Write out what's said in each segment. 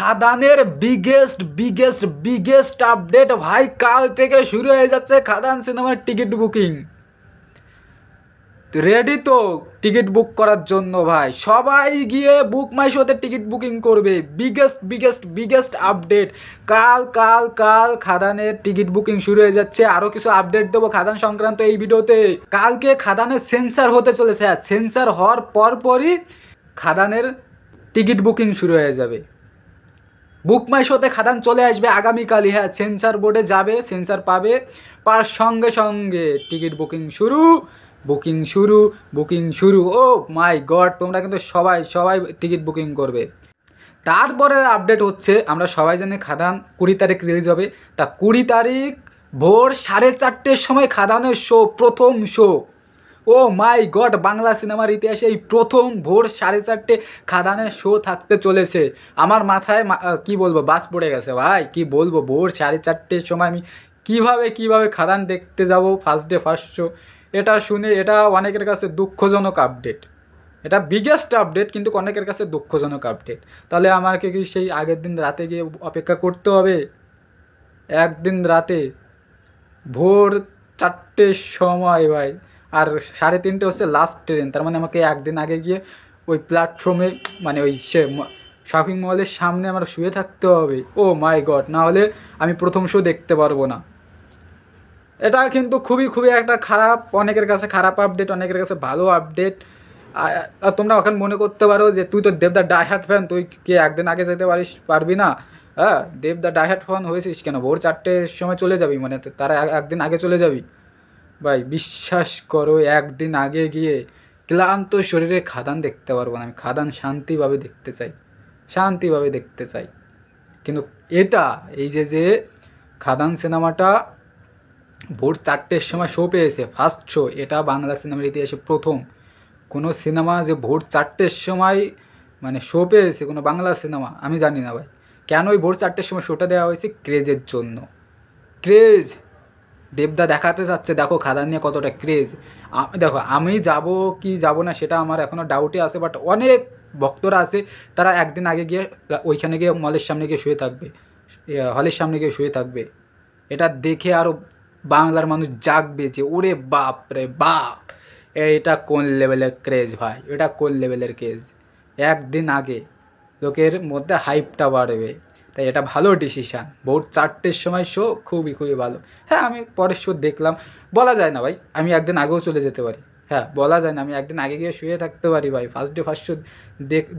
খাদানের biggest update ভাই, কাল থেকে শুরু হয়ে যাচ্ছে খাদান সিনেমার টিকিট বুকিং। রেডি তো টিকিট বুক করার জন্য ভাই? সবাই গিয়ে বুক মাই শোতে টিকিট বুকিং করবে। Biggest update. কাল কাল কাল খাদানের টিকিট বুকিং শুরু হয়ে যাচ্ছে। আরও কিছু আপডেট দেবো খাদান সংক্রান্ত এই ভিডিওতে। কালকে খাদানের সেন্সার হতে চলেছে, আর সেন্সার হওয়ার পরপরই খাদানের টিকিট বুকিং শুরু হয়ে যাবে। বুক মাই শোতে খাদান চলে আসবে আগামীকালই। হ্যাঁ, সেন্সার বোর্ডে যাবে, সেন্সার পাবে, পাওয়ার সঙ্গে সঙ্গে টিকিট বুকিং শুরু। ও মাই গড, তোমরা কিন্তু সবাই টিকিট বুকিং করবে। তারপরের আপডেট হচ্ছে, আমরা সবাই জানি খাদান 20 তারিখ রিলিজ হবে। তা 20 তারিখ ভোর 4:30-র সময় খাদানের শো, প্রথম শো। ও মাই গড, বাংলা সিনেমার ইতিহাসে এই প্রথম ভোর 4:30 খাদানের শো থাকতে চলেছে। আমার মাথায় কি বলবো, বাস পড়ে গেছে ভাই। কি বলবো, ভোর 4:30-র সময় আমি কিভাবে খাদান দেখতে যাব, ফার্স্ট শো। এটা শুনে এটা অনেকের কাছে দুঃখজনক আপডেট। এটা বিগেস্ট আপডেট, কিন্তু অনেকের কাছে দুঃখজনক আপডেট। তাহলে আমাকে কি সেই আগের দিন রাতে গিয়ে অপেক্ষা করতে হবে? একদিন রাতে ভোর 4টের সময় ভাই, আর 3:30 হচ্ছে লাস্ট ট্রেন। তার মানে আমাকে একদিন আগে গিয়ে ওই প্ল্যাটফর্মে, মানে ওই শপিং মলের সামনে আমার শুয়ে থাকতে হবে। ও মাই গড, না হলে আমি প্রথম শো দেখতে পারবো না। এটা কিন্তু খুবই একটা খারাপ, অনেকের কাছে খারাপ আপডেট, অনেকের কাছে ভালো আপডেট। আর তোমরা এখন মনে করতে পারো যে তুই তো দেবদার ডাইহার্ট ফ্যান, তুই কি একদিন আগে যেতে পারবি না? হ্যাঁ, দেবদার ডাইহার্ট ফ্যান হয়েছিস কেন? ভোর 4টের সময় চলে যাবি, মানে তারা একদিন আগে চলে যাবি? ভাই বিশ্বাস করো, একদিন আগে গিয়ে ক্লান্ত শরীরে খাদান দেখতে পারবো না। আমি খাদান শান্তিভাবে দেখতে চাই। কিন্তু এই যে খাদান সিনেমাটা ভোর 4টের সময় শো পেয়েছে, ফার্স্ট শো, এটা বাংলা সিনেমার ইতিহাসে প্রথম কোনো সিনেমা যে ভোর 4টের সময় মানে শো পেয়েছে, কোনো বাংলা সিনেমা। আমি জানি না ভাই কেন ওই ভোর 4টের সময় শোটা দেওয়া হয়েছে, ক্রেজের জন্য। ক্রেজ দেবদা দেখাতে চাচ্ছে, দেখো খাদান নিয়ে কতটা ক্রেজ। দেখো, আমি যাব কি যাব না সেটা আমার এখনও ডাউটে আছে, বাট অনেক ভক্তরা আছে, তারা একদিন আগে গিয়ে ওইখানে গিয়ে মলের সামনে গিয়ে হলের সামনে গিয়ে শুয়ে থাকবে। এটা দেখে আরও বাংলার মানুষ জাগবে যে ওরে বাপ রে বাপ, এটা কোন লেভেলের ক্রেজ ভাই, এটা কোন লেভেলের ক্রেজ। একদিন আগে লোকের মধ্যে হাইপটা বাড়বে, তাই এটা ভালো ডিসিশান। ভোর 4টের সময় শো খুবই ভালো। হ্যাঁ, আমি পরের শো দেখলাম, বলা যায় না ভাই আমি একদিন আগেও চলে যেতে পারি। হ্যাঁ, বলা যায় না আমি একদিন আগে গিয়ে শুয়ে থাকতে পারি ভাই। ফার্স্ট শো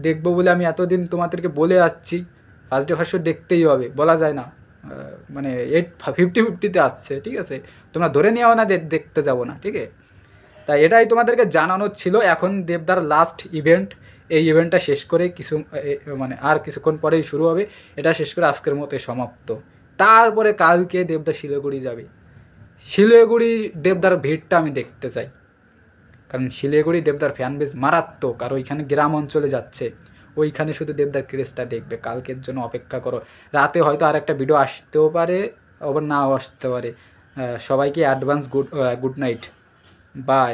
দেখবো বলে আমি এতদিন তোমাদেরকে বলে আসছি, ফার্স্ট শো দেখতেই হবে, বলা যায় না। মানে 50-50 আসছে, ঠিক আছে? তোমরা ধরে নিও না দেখতে যাবো না, ঠিক আছে? তাই এটাই তোমাদেরকে জানানোর ছিল। এখন দেবদার লাস্ট ইভেন্ট, এই ইভেন্টটা শেষ করে মানে আর কিছুক্ষণ পরেই শুরু হবে। এটা শেষ করে আজকের মতো সমাপ্ত। তারপরে কালকে দেবদা শিলিগুড়ি যাবে। শিলিগুড়ি দেবদার ভিড়টা আমি দেখতে চাই, কারণ শিলিগুড়ি দেবদার ফ্যান বেস মারাত্মক, আর ওইখানে গ্রাম অঞ্চলে যাচ্ছে, ওইখানে শুধু দেবদার ক্রেজটা দেখবে। কালকের জন্য অপেক্ষা করো। রাতে হয়তো আর একটা ভিডিও আসতেও পারে, আবার নাও আসতে পারে। সবাইকে অ্যাডভান্স গুড নাইট, বাই।